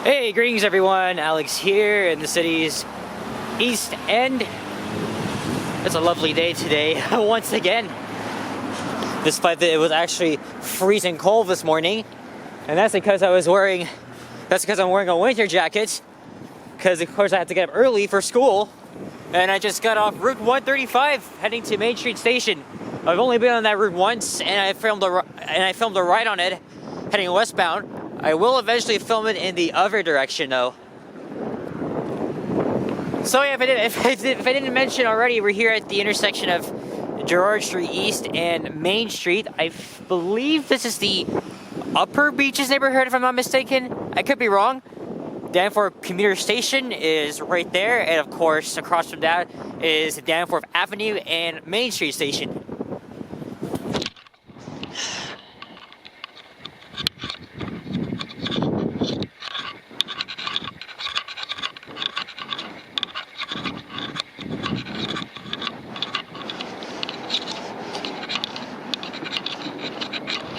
Hey, greetings everyone, Alex here in the city's East End. It's a lovely day today, once again. Despite that it was actually freezing cold this morning. And that's because I'm wearing a winter jacket. Because of course I had to get up early for school. And I just got off Route 135 heading to Main Street Station. I've only been on that route once and I filmed a ride on it heading westbound. I will eventually film it in the other direction though. So yeah, if I didn't mention already, we're here at the intersection of Gerrard Street East and Main Street. I believe this is the Upper Beaches neighborhood, if I'm not mistaken. I could be wrong. Danforth Commuter Station is right there, and of course across from that is Danforth Avenue and Main Street Station.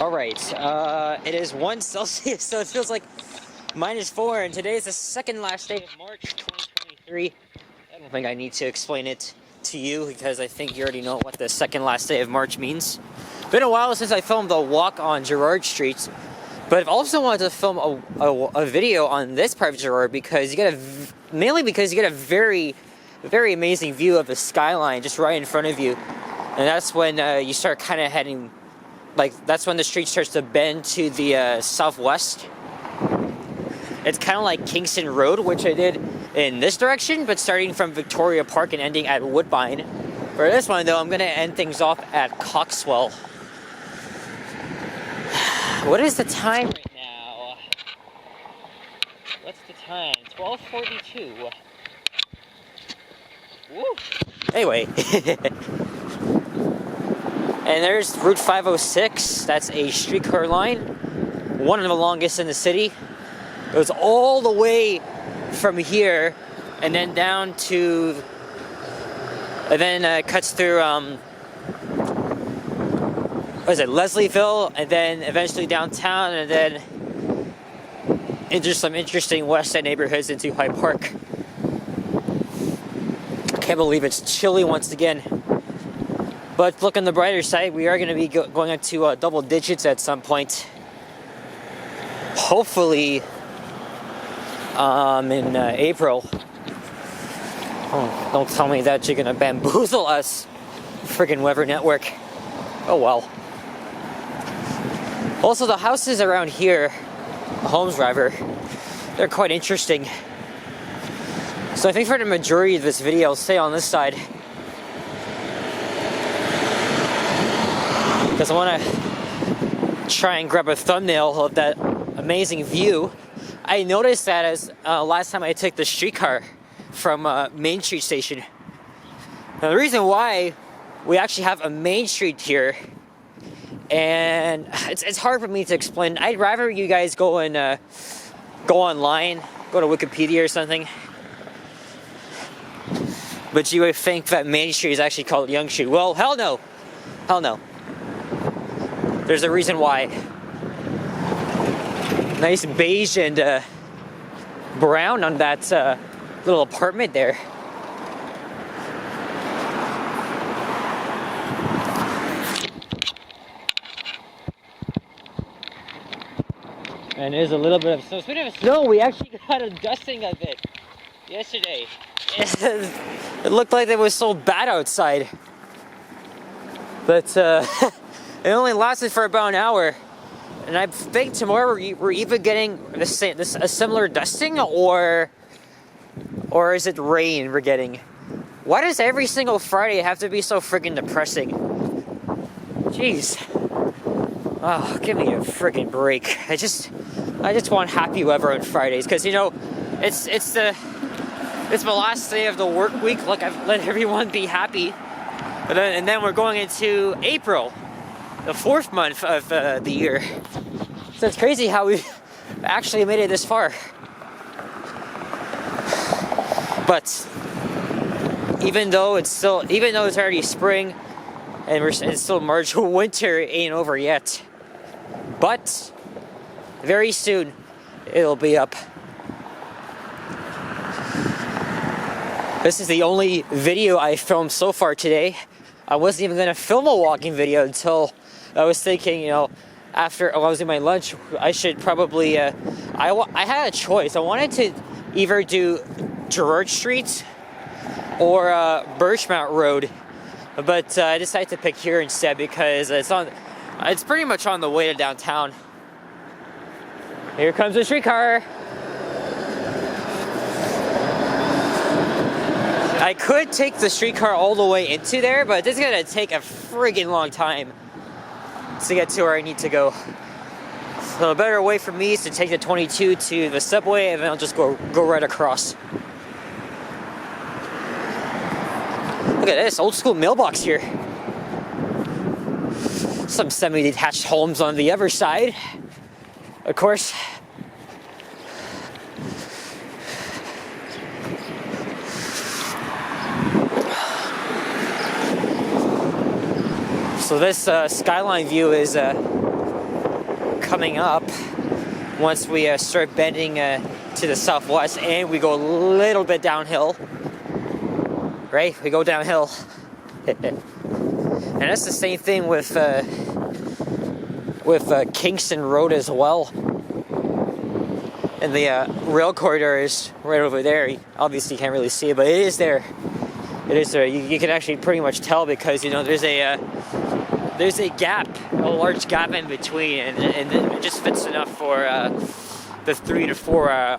Alright, it is 1 Celsius, so it feels like -4, and today is the second last day of March 2023. I don't think I need to explain it to you, because I think you already know what the second last day of March means. Been a while since I filmed a walk on Gerrard Street, but I've also wanted to film a video on this part of Gerrard because mainly because you get a very, very amazing view of the skyline just right in front of you. And that's when you start kind of heading, that's when the street starts to bend to the southwest. It's kind of like Kingston Road, which I did in this direction, but starting from Victoria Park and ending at Woodbine. For this one, though, I'm going to end things off at Coxwell. What is the time right now? What's the time? 12:42. Woo! Anyway. And there's Route 506. That's a streetcar line. One of the longest in the city. It goes all the way from here and then down to, and then cuts through, Leslieville, and then eventually downtown, and then into some interesting West End neighborhoods into Hyde Park. I can't believe it's chilly once again. But look on the brighter side, we are going to be going up to double digits at some point. Hopefully in April. Oh, don't tell me that you're going to bamboozle us, friggin' Weather Network. Oh well. Also, the houses around here, homes rather, they're quite interesting. So I think for the majority of this video, I'll stay on this side. Because I want to try and grab a thumbnail of that amazing view. I noticed that as last time I took the streetcar from Main Street Station. Now the reason why we actually have a Main Street here, and it's hard for me to explain. I'd rather you guys go and go online, go to Wikipedia or something. But you would think that Main Street is actually called Yonge Street. Well, hell no. Hell no. There's a reason why. Nice beige and brown on that little apartment there. And there's a little bit of snow. Speaking of snow, we actually got a dusting of it yesterday. It looked like it was so bad outside. But it only lasted for about an hour. And I think tomorrow we're either getting a similar dusting, or is it rain we're getting? Why does every single Friday have to be so freaking depressing? Jeez. Oh, give me a freaking break. I just want happy weather on Fridays, because you know, it's the last day of the work week. Like, I've let everyone be happy, and then we're going into April, the 4th month of the year. So it's crazy how we actually made it this far. But even though it's already spring and it's still March, winter ain't over yet. But very soon it'll be up. This is the only video I filmed so far today. I wasn't even going to film a walking video until I was thinking, you know, after I was in my lunch, I should probably, I had a choice. I wanted to either do Gerrard Street or Birchmount Road, but I decided to pick here instead because it's pretty much on the way to downtown. Here comes the streetcar. I could take the streetcar all the way into there, but it's gonna take a friggin' long time to get to where I need to go. So a better way for me is to take the 22 to the subway, and then I'll just go right across. Look at this old school mailbox here. Some semi-detached homes on the other side, of course. So this skyline view is coming up once we start bending to the southwest, and we go a little bit downhill. Right? We go downhill. And that's the same thing with Kingston Road as well. And the rail corridor is right over there. Obviously you can't really see it, but it is there. It is there. You can actually pretty much tell because, you know, there's a gap, a large gap in between, and it just fits enough for the 3 to 4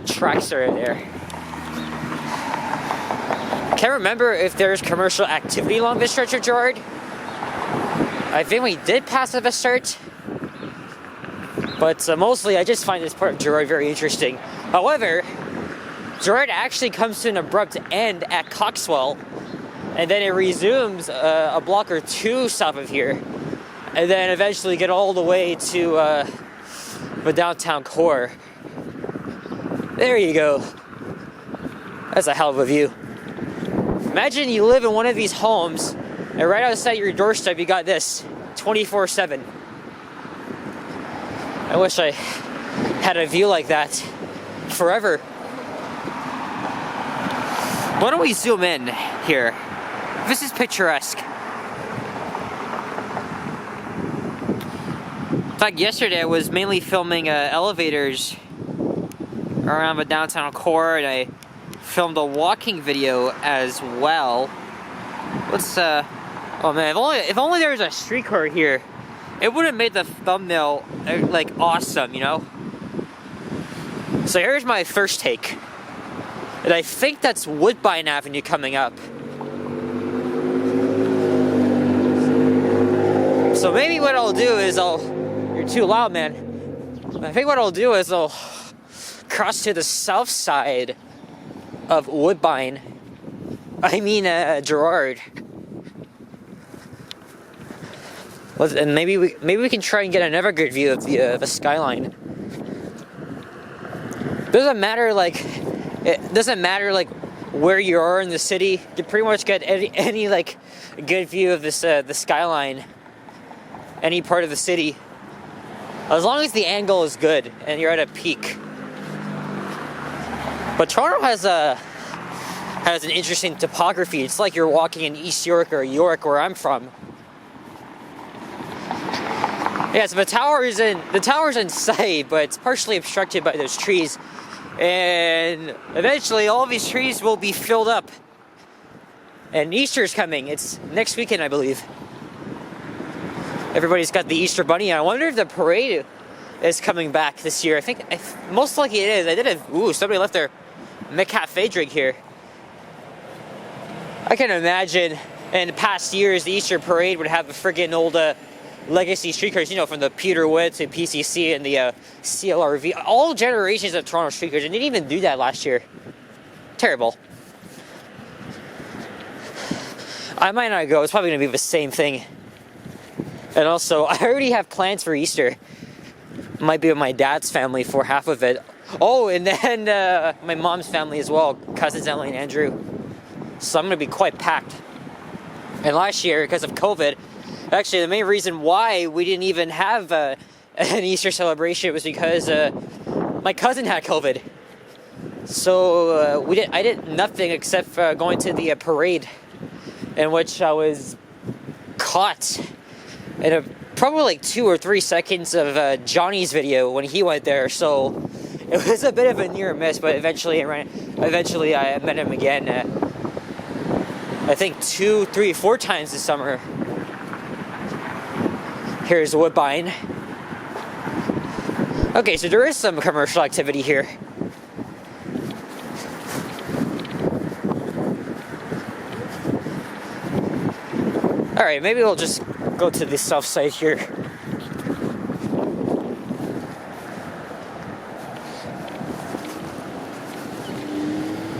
tracks that are there. Can't remember if there's commercial activity along this stretch of Gerrard. I think we did pass at the start, but mostly I just find this part of Gerrard very interesting. However, Gerrard actually comes to an abrupt end at Coxwell, and then it resumes a block or two south of here, and then eventually get all the way to the downtown core. There you go. That's a hell of a view. Imagine you live in one of these homes, and right outside your doorstep you got this, 24/7. I wish I had a view like that forever. Why don't we zoom in here? This is picturesque. In fact, yesterday I was mainly filming elevators around the downtown core, and I filmed a walking video as well. Let's oh man, if only there was a streetcar here, it would have made the thumbnail like awesome, you know? So here's my first take. And I think that's Woodbine Avenue coming up. So maybe what I'll do is you're too loud, man. I think what I'll do is I'll cross to the south side of Woodbine. I mean Gerrard. And maybe we can try and get another good view of the skyline. It doesn't matter like where you are in the city. You can pretty much get any like good view of this the skyline, any part of the city, as long as the angle is good and you're at a peak. But Toronto has an interesting topography. It's like you're walking in East York or York, where I'm from. Yeah, so the tower's in sight, but it's partially obstructed by those trees. And eventually all of these trees will be filled up. And Easter's coming. It's next weekend, I believe. Everybody's got the Easter bunny. I wonder if the parade is coming back this year. I think most likely it is. Somebody left their McCafe drink here. I can imagine in past years the Easter parade would have the friggin' old legacy streetcars, you know, from the Peter Witt to PCC and the CLRV, all generations of Toronto streetcars, and they didn't even do that last year. Terrible. I might not go. It's probably going to be the same thing. And also, I already have plans for Easter. Might be with my dad's family for half of it. Oh, and then my mom's family as well, cousins Emily and Andrew. So I'm going to be quite packed. And last year, because of COVID, actually the main reason why we didn't even have an Easter celebration was because my cousin had COVID. So I did nothing except for going to the parade, in which I was caught in probably like 2 or 3 seconds of Johnny's video when he went there. So it was a bit of a near miss, but eventually I met him again. I think 2, 3, 4 times this summer. Here's Woodbine. Okay, so there is some commercial activity here. Alright, maybe we'll just go to the south side here.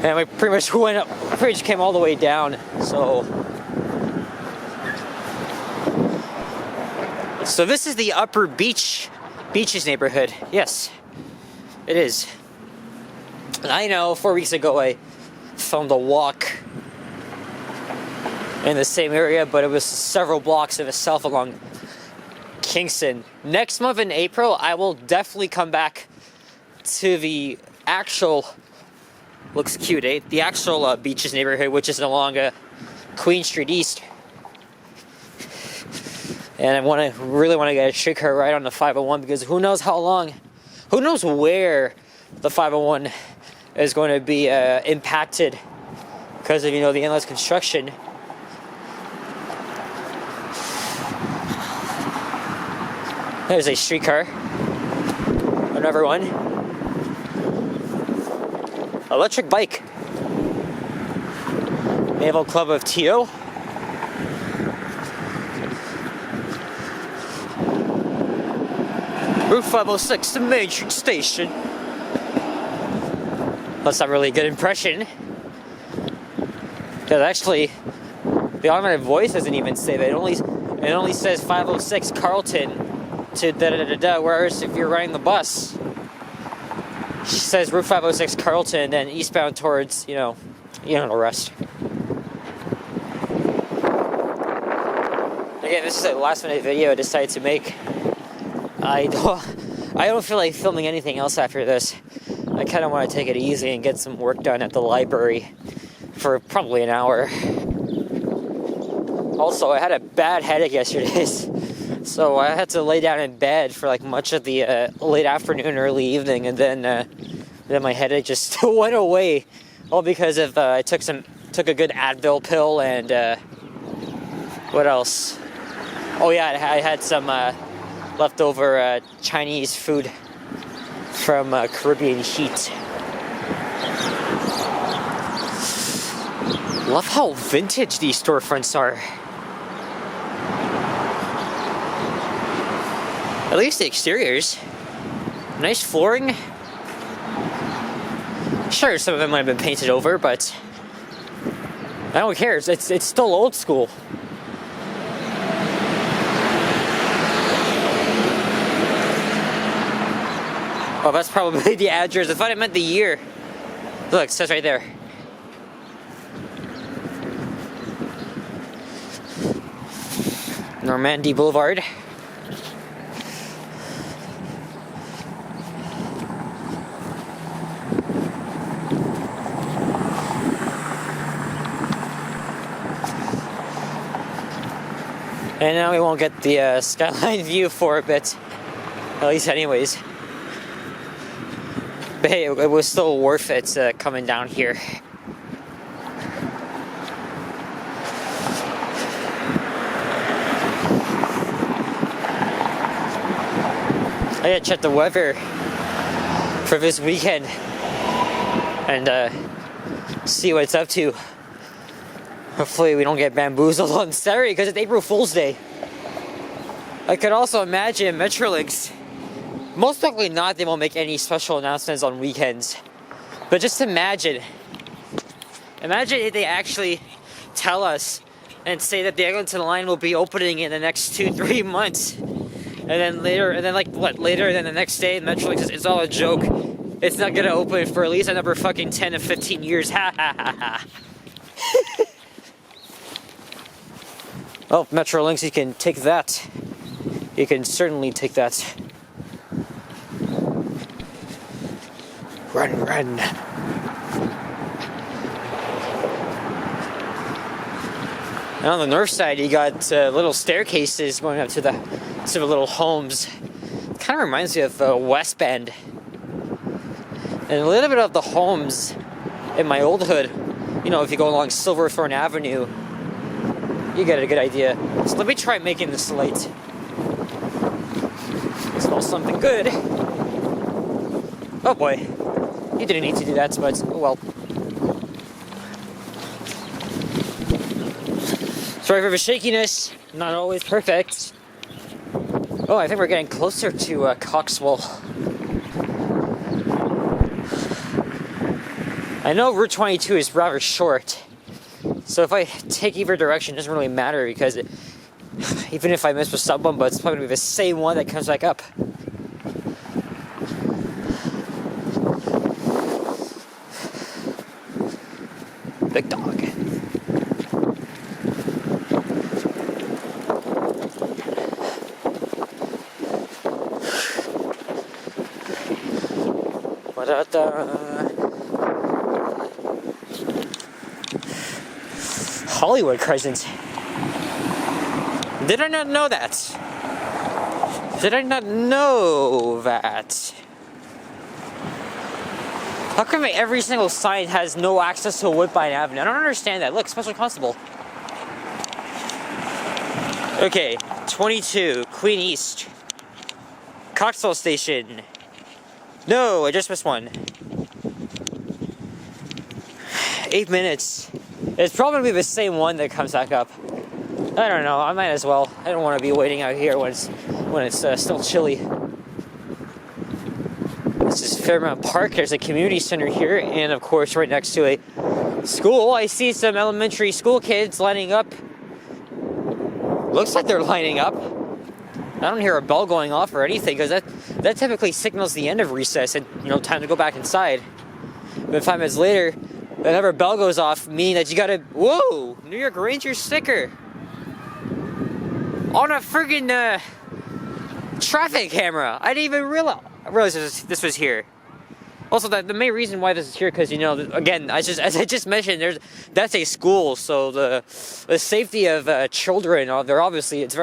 And we pretty much came all the way down, so this is the Upper Beaches neighborhood. Yes, it is. And I know 4 weeks ago I filmed a walk in the same area, but it was several blocks in itself along Kingston. Next month in April, I will definitely come back to the actual, looks cute, eh? The actual Beaches neighborhood, which is along Queen Street East. And I really want to get a streetcar ride on the 501, because who knows where the 501 is going to be impacted because of, the endless construction. There's a streetcar. Another one. Electric bike. Naval Club of TO. Route 506, the Main Street Station. That's not really a good impression. Because actually, the automatic voice doesn't even say that. It only says 506 Carlton to da-da-da-da-da, whereas if you're riding the bus, she says Route 506 Carlton, then eastbound towards, the rest. Again, this is a last minute video I decided to make. I don't feel like filming anything else after this. I kind of want to take it easy and get some work done at the library for probably an hour. Also, I had a bad headache yesterday, so I had to lay down in bed for like much of the late afternoon, early evening, and then my headache just went away. All because of I took a good Advil pill, and what else? Oh yeah, I had some leftover Chinese food from Caribbean Heat. Love how vintage these storefronts are. At least the exteriors. Nice flooring. Sure, some of them might have been painted over, but I don't care. It's still old school. Oh, that's probably the address. I thought it meant the year. Look, it says right there. Normandy Boulevard. And now we won't get the skyline view for a bit. At least anyways. But hey, it was still worth it coming down here. I gotta check the weather for this weekend and see what it's up to. Hopefully we don't get bamboozled on Saturday because it's April Fool's Day. I could also imagine Metrolinx, most likely not, they won't make any special announcements on weekends. But just imagine if they actually tell us and say that the Eglinton line will be opening in the next 2-3 months. And then later than the next day, Metrolinx says it's all a joke. It's not gonna open for at least another fucking 10 to 15 years. Ha ha ha ha. Oh, Metrolinx, you can take that. You can certainly take that. Run, run. And on the north side, you got little staircases going up to the little homes. Kind of reminds me of West Bend. And a little bit of the homes in my old hood. You know, if you go along Silverthorne Avenue, you get a good idea. So let me try making this light. Smells something good. Oh boy. You didn't need to do that, but oh well. Sorry for the shakiness. Not always perfect. Oh, I think we're getting closer to Coxwell. I know Route 22 is rather short, so if I take either direction, it doesn't really matter because even if I miss with someone, but it's probably going to be the same one that comes back up. Big dog. Hollywood Crescent. Did I not know that? Did I not know that? How come every single sign has no access to Woodbine Avenue? I don't understand that. Look, Special Constable. Okay, 22, Queen East. Coxwell Station. No, I just missed one. 8 minutes. It's probably gonna be the same one that comes back up. I don't know, I might as well. I don't want to be waiting out here when it's still chilly. This is Fairmount Park. There's a community center here, and of course right next to a school. I see some elementary school kids lining up. Looks like they're lining up. I don't hear a bell going off or anything, because that typically signals the end of recess and, you know, time to go back inside. But 5 minutes later, another bell goes off, meaning that you gotta, whoa, New York Rangers sticker on a friggin' traffic camera. I didn't even realize this was here. Also, the main reason why this is here, because, you know, again, as I just mentioned, that's a school, so the safety of children, it's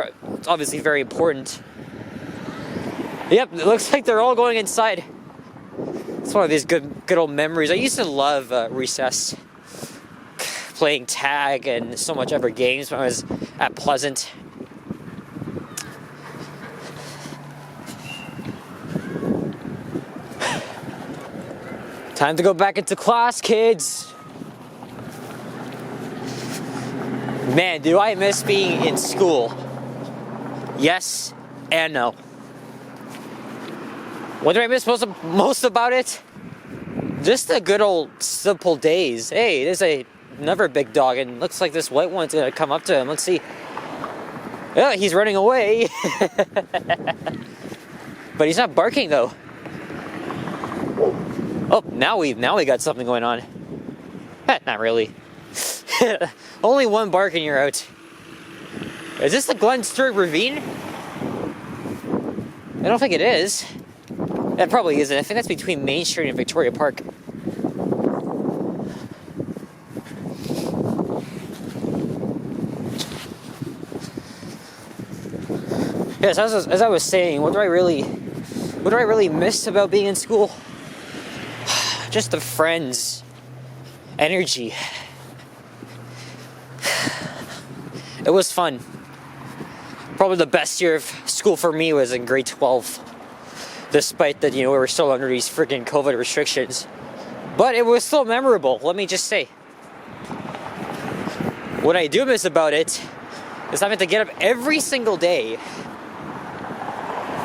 obviously very important. Yep, it looks like they're all going inside. It's one of these good old memories. I used to love recess, playing tag and so much other games when I was at Pleasant. Time to go back into class, kids. Man, do I miss being in school? Yes and no. What do I miss most about it? Just the good old simple days. Hey, there's another big dog, and looks like this white one's gonna come up to him. Let's see. Oh, he's running away. But he's not barking though. Oh, now we got something going on. Not really. Only one bark and you're out. Is this the Glen Stewart Ravine? I don't think it is. That probably isn't. I think that's between Main Street and Victoria Park. Yes, as I was saying, what do I really miss about being in school? Just the friends, energy. It was fun. Probably the best year of school for me was in grade 12. Despite that, you know, we were still under these freaking COVID restrictions. But it was still memorable, let me just say. What I do miss about it is having to get up every single day.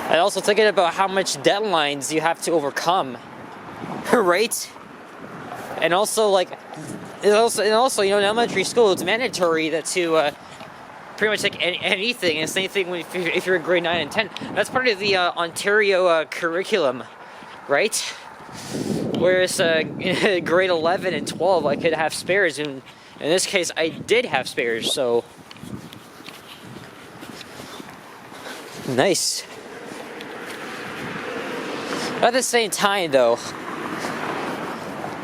And also thinking about how much deadlines you have to overcome. Right? And also, like, you know, in elementary school, it's mandatory that to pretty much take anything. And same thing if you're in grade 9 and 10. That's part of the Ontario curriculum, right? Whereas in grade 11 and 12, I could have spares. And in this case, I did have spares, so nice. At the same time, though,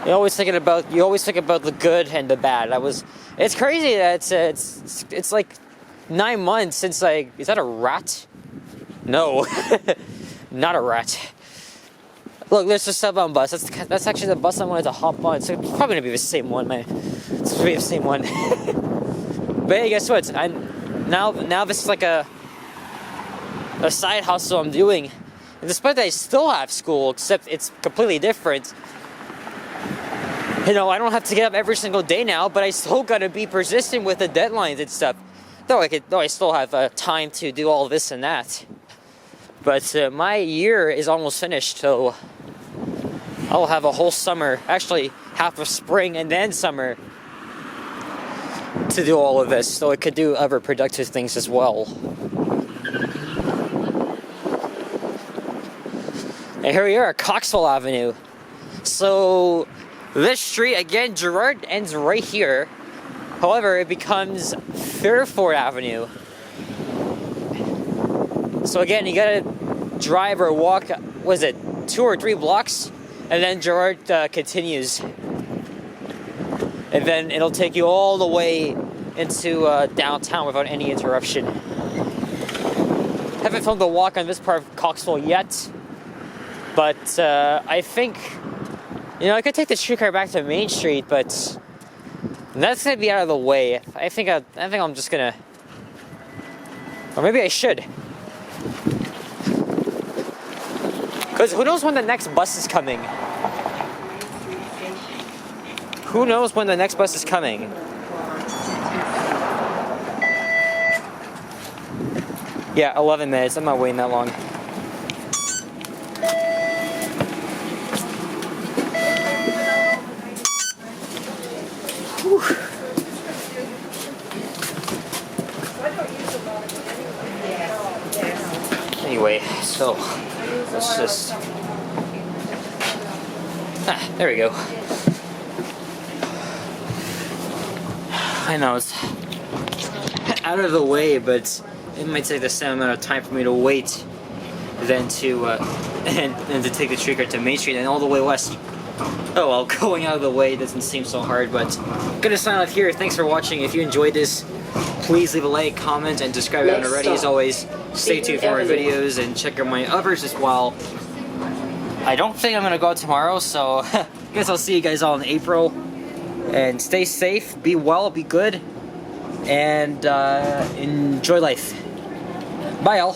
You always think about the good and the bad. It's crazy that it's like 9 months since is that a rat? No, not a rat. Look, there's the southbound bus. That's actually the bus I wanted to hop on. So it's probably gonna be the same one, man. It's gonna be the same one. But hey, guess what? Now this is like a side hustle I'm doing. And despite that I still have school, except it's completely different. You know, I don't have to get up every single day now, but I still gotta be persistent with the deadlines and stuff. Though I still have time to do all this and that. But my year is almost finished, so I'll have a whole summer, actually half of spring and then summer, to do all of this, so I could do other productive things as well. And here we are at Coxwell Avenue. So this street, again, Gerrard ends right here. However, it becomes Fairford Avenue. So again, you gotta drive or walk, 2 or 3 blocks? And then Gerrard continues. And then it'll take you all the way into downtown without any interruption. Haven't filmed the walk on this part of Coxwell yet. But I think, I could take the streetcar back to Main Street, but that's gonna be out of the way. I think I'm just gonna, or maybe I should. Because who knows when the next bus is coming? Who knows when the next bus is coming? Yeah, 11 minutes. I'm not waiting that long. Whew. Anyway, so let's just... there we go. I know it's out of the way, but it might take the same amount of time for me to wait than to and to take the streetcar to Main Street and all the way west. Oh well, going out of the way doesn't seem so hard, but I'm gonna sign off here. Thanks for watching. If you enjoyed this, please leave a like, comment, and subscribe if you haven't already. As always, stay tuned for more videos and check out my others as well. I don't think I'm gonna go out tomorrow, so I guess I'll see you guys all in April. And stay safe, be well, be good, and enjoy life. Bye, all.